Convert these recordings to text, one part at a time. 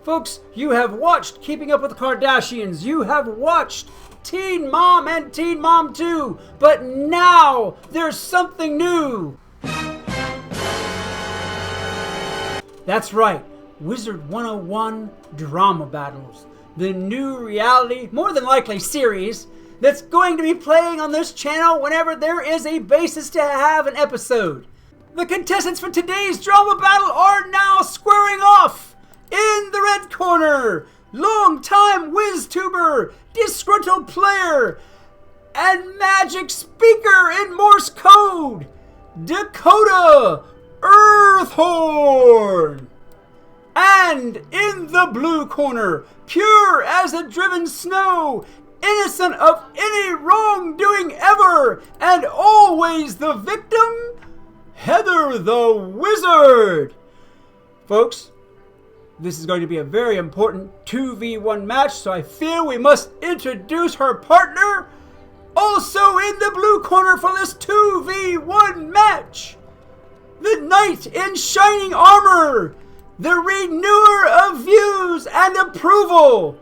Folks, you have watched Keeping Up with the Kardashians. You have watched Teen Mom and Teen Mom 2. But now there's something new. That's right. Wizard101 Drama Battles. The new reality, more than likely series, that's going to be playing on this channel whenever there is a basis to have an episode. The contestants for today's drama battle are now squaring off. In the red corner, long-time WizTuber, disgruntled player, and magic speaker in Morse code, Dakota Earthhorn. And in the blue corner, pure as the driven snow, innocent of any wrongdoing ever, and always the victim, Heather the Wizard. Folks, this is going to be a very important 2v1 match, so I feel we must introduce her partner. Also in the blue corner for this 2v1 match, the knight in shining armor, the renewer of views and approval,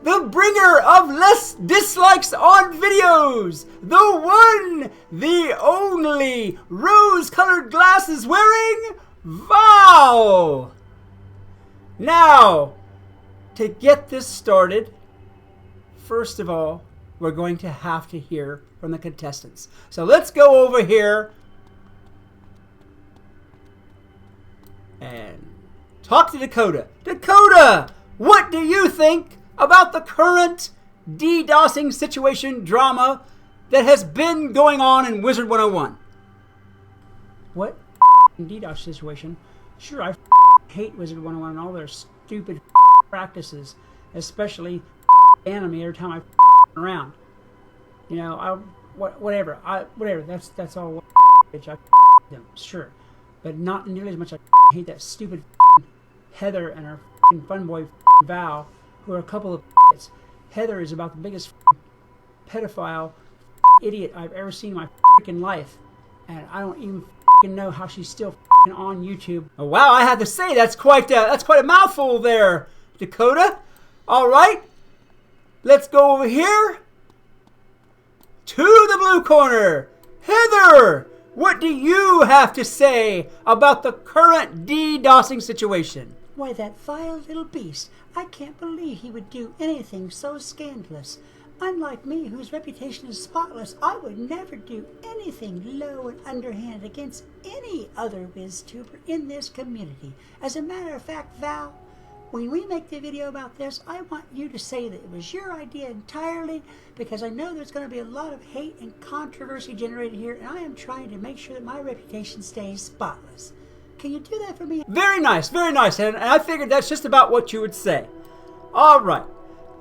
the bringer of less dislikes on videos, the one, the only, rose-colored glasses wearing Val. Now, to get this started, first of all, we're going to have to hear from the contestants. So let's go over here and talk to Dakota. Dakota, what do you think about the current DDoSing situation drama that has been going on in Wizard101? What DDoS situation? Sure, I hate Wizard101 and all their stupid practices, especially anime every time I around. You know, whatever. That's all. Bitch, I them, sure, but not nearly as much. I hate that stupid Heather and her fun boy Val, who are a couple of idiots. Heather is about the biggest pedophile idiot I've ever seen in my freaking life, and I don't even know how she's still on YouTube. Oh, wow, I have to say that's quite a mouthful there, Dakota. All right, let's go over here to the blue corner. Heather, what do you have to say about the current DDoSing situation? Why, that vile little beast. I can't believe he would do anything so scandalous. Unlike me, whose reputation is spotless, I would never do anything low and underhanded against any other WizTuber in this community. As a matter of fact, Val, when we make the video about this, I want you to say that it was your idea entirely, because I know there's going to be a lot of hate and controversy generated here, and I am trying to make sure that my reputation stays spotless. Can you do that for me? Very nice, and I figured that's just about what you would say. All right,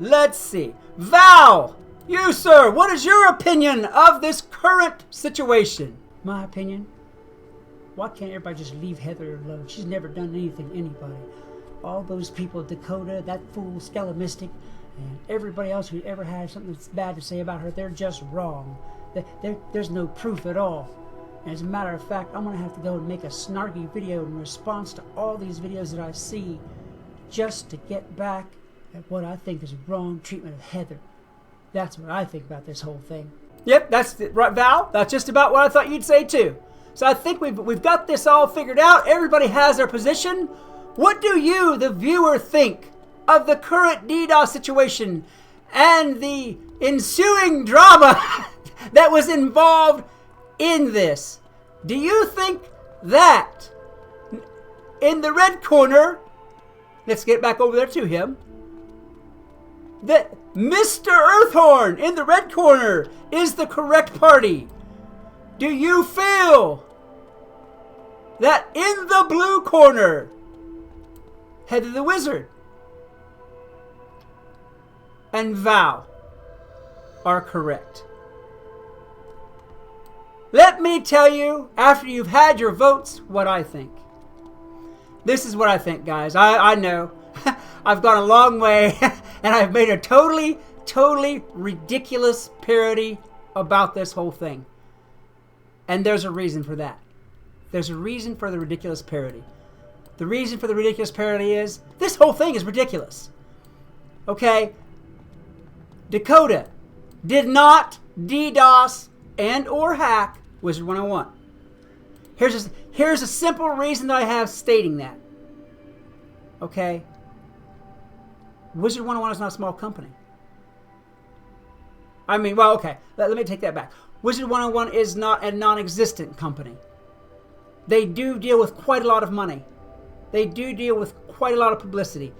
let's see. Val, you, sir, what is your opinion of this current situation? My opinion? Why can't everybody just leave Heather alone? She's never done anything to anybody. All those people, Dakota, that fool Skelemystyk, and everybody else who ever had something that's bad to say about her, they're just wrong. There's no proof at all. And as a matter of fact, I'm going to have to go and make a snarky video in response to all these videos that I see, just to get back at what I think is wrong treatment of Heather. That's what I think about this whole thing. Yep, that's right, Val. That's just about what I thought you'd say too. So I think we've got this all figured out. Everybody has their position. What do you, the viewer, think of the current DDoS situation and the ensuing drama that was involved in this? Do you think that in the red corner, let's get back over there to him, that Mr. Earthhorn in the red corner is the correct party? Do you feel that in the blue corner, Heather the Wizard and Val are correct? Let me tell you, after you've had your votes, what I think. This is what I think, guys. I know I've gone a long way and I've made a totally ridiculous parody about this whole thing. And there's a reason for that. There's a reason for the ridiculous parody. The reason for the ridiculous parody is this whole thing is ridiculous. Okay? Dakota did not DDoS and or hack Wizard 101. Here's a simple reason that I have stating that. Okay? Wizard 101 is not a small company. I mean, well, okay. Let me take that back. Wizard 101 is not a non-existent company. They do deal with quite a lot of money. They do deal with quite a lot of publicity.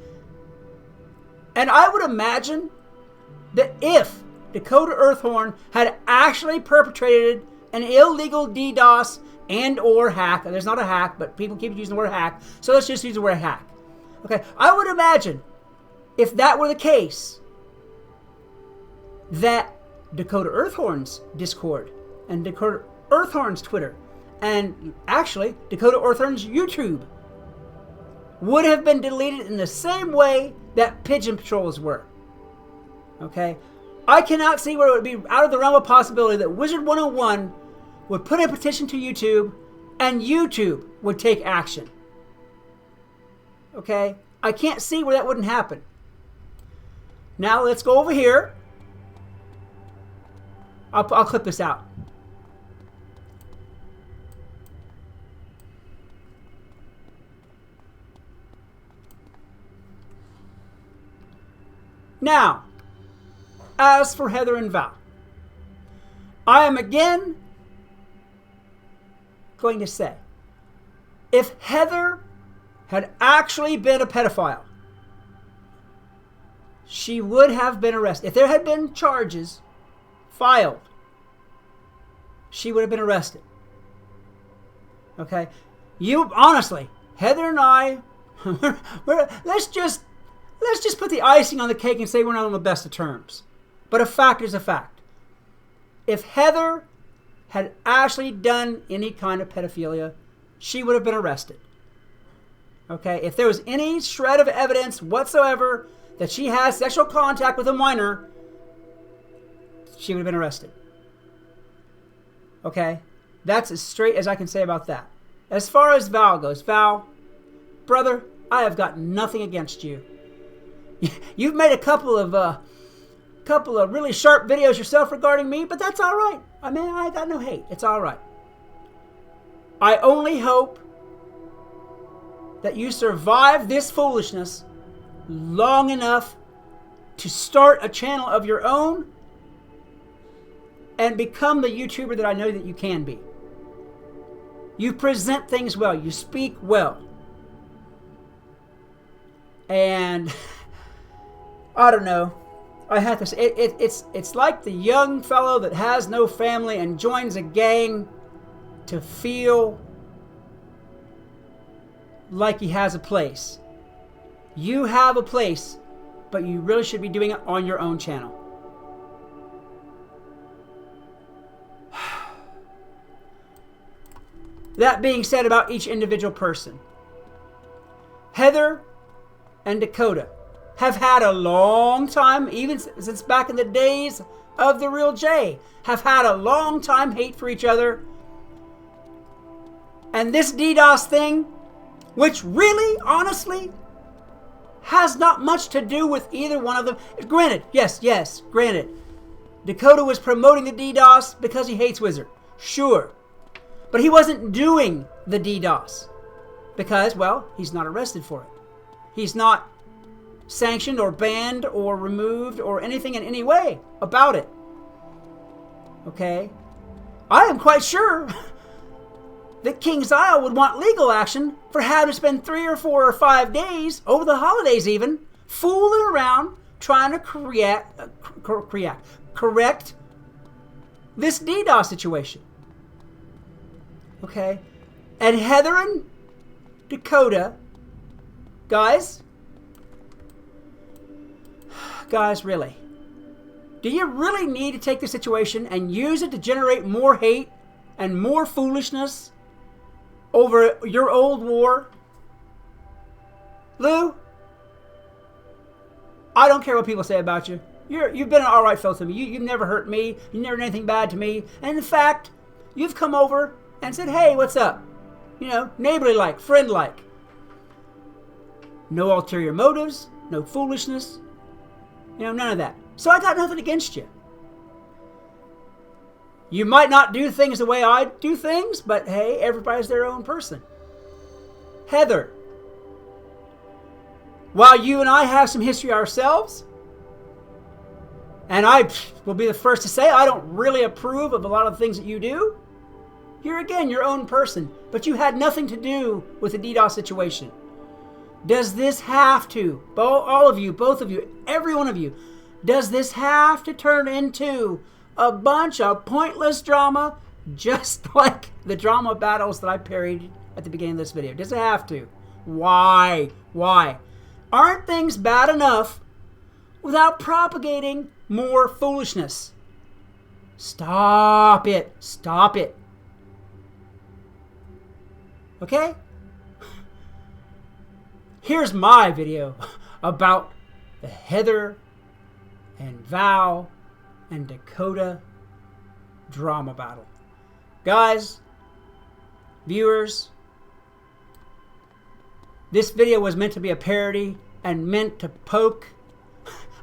And I would imagine that if Dakota Earthhorn had actually perpetrated an illegal DDoS and or hack, there's not a hack, but people keep using the word hack, so let's just use the word hack. Okay, I would imagine if that were the case, that Dakota Earthhorn's Discord and Dakota Earthhorn's Twitter and actually Dakota Earthhorn's YouTube would have been deleted in the same way that Pigeon Patrols were. Okay? I cannot see where it would be out of the realm of possibility that Wizard 101 would put a petition to YouTube and YouTube would take action. Okay? I can't see where that wouldn't happen. Now let's go over here. I'll clip this out. Now, as for Heather and Val, I am again going to say, if Heather had actually been a pedophile, she would have been arrested. If there had been charges filed, she would have been arrested. Okay? You, honestly, Heather and I, let's just put the icing on the cake and say we're not on the best of terms. But a fact is a fact. If Heather had actually done any kind of pedophilia, she would have been arrested. Okay? If there was any shred of evidence whatsoever that she has sexual contact with a minor, she would have been arrested. Okay? That's as straight as I can say about that. As far as Val goes, Val, brother, I have got nothing against you. You've made a couple of really sharp videos yourself regarding me, but that's all right. I mean, I got no hate. It's all right. I only hope that you survive this foolishness long enough to start a channel of your own and become the YouTuber that I know that you can be. You present things well. You speak well. And I don't know. I have to say, it's like the young fellow that has no family and joins a gang to feel like he has a place. You have a place, but you really should be doing it on your own channel. That being said about each individual person, Heather and Dakota have had a long time, even since back in the days of The Real J, have had a long time hate for each other. And this DDoS thing, which really, honestly, has not much to do with either one of them. Granted, yes, granted. Dakota was promoting the DDoS because he hates Wizard. Sure. But he wasn't doing the DDoS because, well, he's not arrested for it. He's not sanctioned or banned or removed or anything in any way about it. Okay? I am quite sure that King's Isle would want legal action for having to spend 3 or 4 or 5 days, over the holidays even, fooling around trying to correct this DDoS situation. Okay? And Heather and Dakota, guys, really, do you really need to take the situation and use it to generate more hate and more foolishness over your old war? Lou, I don't care what people say about you. You've been an alright fellow to me. You've never hurt me. You never done anything bad to me. And in fact, you've come over and said, hey, what's up? You know, neighborly-like, friend-like. No ulterior motives, no foolishness, none of that. So I got nothing against you. You might not do things the way I do things, but hey, everybody's their own person. Heather, while you and I have some history ourselves, and I will be the first to say I don't really approve of a lot of things that you do, you're again your own person, but you had nothing to do with the DDoS situation. Does this have to, all of you, both of you, every one of you, does this have to turn into a bunch of pointless drama, just like the drama battles that I parodied at the beginning of this video? Does it have to? Why? Why? Aren't things bad enough without propagating more foolishness? Stop it. Stop it. Okay? Here's my video about the Heather and Val and Dakota drama battle. Guys, viewers, this video was meant to be a parody and meant to poke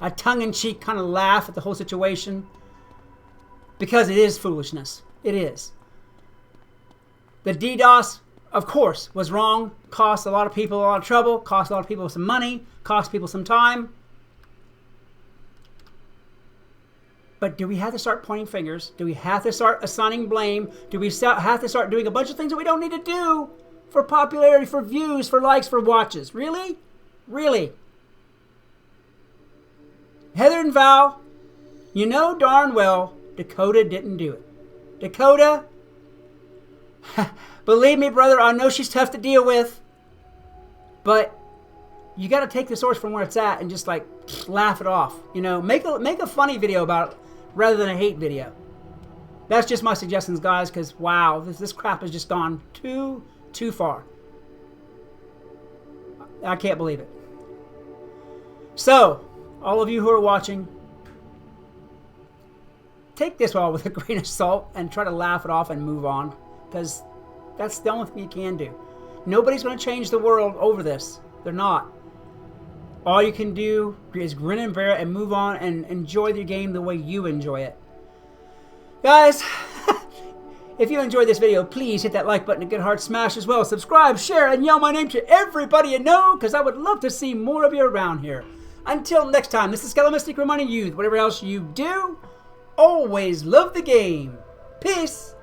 a tongue-in-cheek kind of laugh at the whole situation, because it is foolishness. It is. The DDoS, of course, was wrong. Cost a lot of people a lot of trouble. Cost a lot of people some money. Cost people some time. But do we have to start pointing fingers? Do we have to start assigning blame? Do we have to start doing a bunch of things that we don't need to do for popularity, for views, for likes, for watches? Really? Really? Heather and Val, you know darn well Dakota didn't do it. Dakota, believe me, brother, I know she's tough to deal with, but you got to take the source from where it's at and just like laugh it off. Make a funny video about it rather than a hate video. That's just my suggestions, guys, because wow, this crap has just gone too far. I can't believe it. So, all of you who are watching, take this all with a grain of salt and try to laugh it off and move on, because that's the only thing you can do. Nobody's going to change the world over this. They're not. All you can do is grin and bear it and move on and enjoy the game the way you enjoy it. Guys, if you enjoyed this video, please hit that like button, a good hard smash as well. Subscribe, share, and yell my name to everybody you know, because I would love to see more of you around here. Until next time, this is Skelemystyk reminding you that whatever else you do, always love the game. Peace.